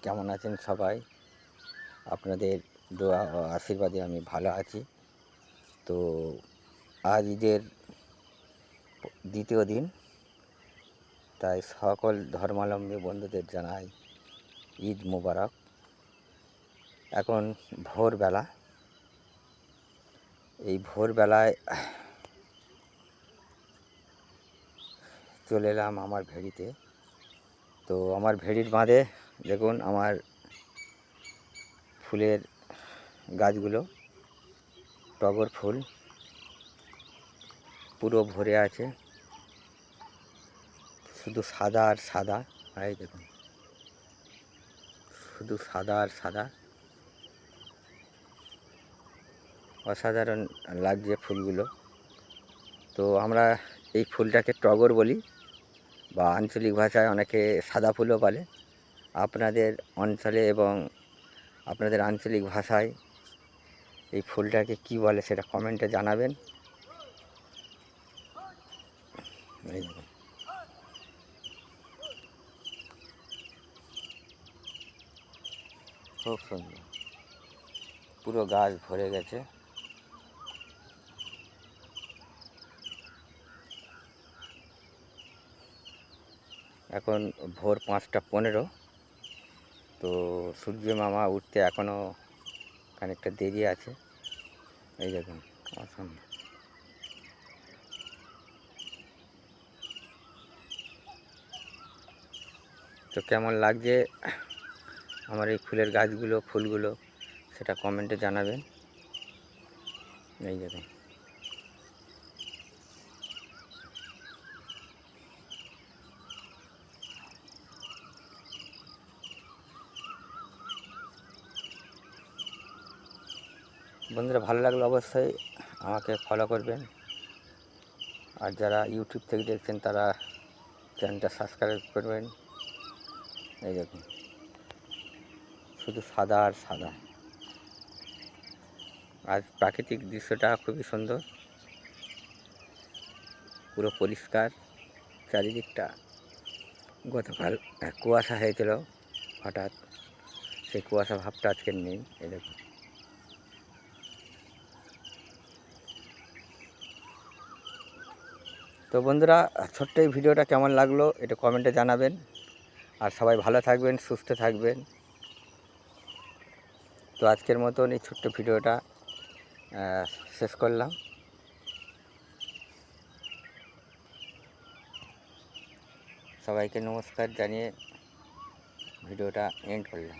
কেমন আছেন সবাই? আপনাদের দোয়া ও আশীর্বাদে আমি ভালো আছি। তো আজ ঈদের দ্বিতীয় দিন, তাই সকল ধর্মাবলম্বী বন্ধুদের জানাই ঈদ মোবারক। এখন ভোরবেলা, এই ভোরবেলায় চলে এলাম আমার ভেড়িতে। তো আমার ভেড়ির বাঁধে দেখুন আমার ফুলের গাছগুলো, টগর ফুল পুরো ভরে আছে, শুধু সাদা আর সাদা। এই দেখুন, শুধু সাদা আর সাদা, অসাধারণ লাগছে ফুলগুলো। তো আমরা এই ফুলটাকে টগর বলি, বা আঞ্চলিক ভাষায় অনেকে সাদা ফুলও বলে। আপনাদের অঞ্চলে এবং আপনাদের আঞ্চলিক ভাষায় এই ফুলটাকে কি বলে সেটা কমেন্টে জানাবেন। এই দেখুন, খুব সুন্দর, পুরো গাছ ভরে গেছে। এখন ভোর 5টা 15। তো সূর্য মামা উঠতে এখনও খানিকটা দেরি আছে। এই দেখুন, অসম্ভব। তো কেমন লাগছে আমার এই ফুলের গাছগুলো, ফুলগুলো, সেটা কমেন্টে জানাবেন। এই দেখুন, বন্ধুরা ভালো লাগলে অবশ্যই আমাকে ফলো করবেন, আর যারা ইউটিউব থেকে দেখছেন তারা চ্যানেলটা সাবস্ক্রাইব করবেন। এই দেখুন, শুধু সাদা আর সাদা। আজ প্রাকৃতিক দৃশ্যটা খুবই সুন্দর, পুরো পরিষ্কার চারিদিকটা। গতকাল কুয়াশা হয়েছিল হঠাৎ, সেই কুয়াশা ভাবটা আজকে নেই। এই দেখুন, তো বন্ধুরা ছোট্ট এই ভিডিওটা কেমন লাগলো এটা কমেন্টে জানাবেন, আর সবাই ভালো থাকবেন, সুস্থ থাকবেন। তো আজকের মতন এই ছোট্ট ভিডিওটা শেষ করলাম। সবাইকে নমস্কার জানিয়ে ভিডিওটা এন্ড করলাম।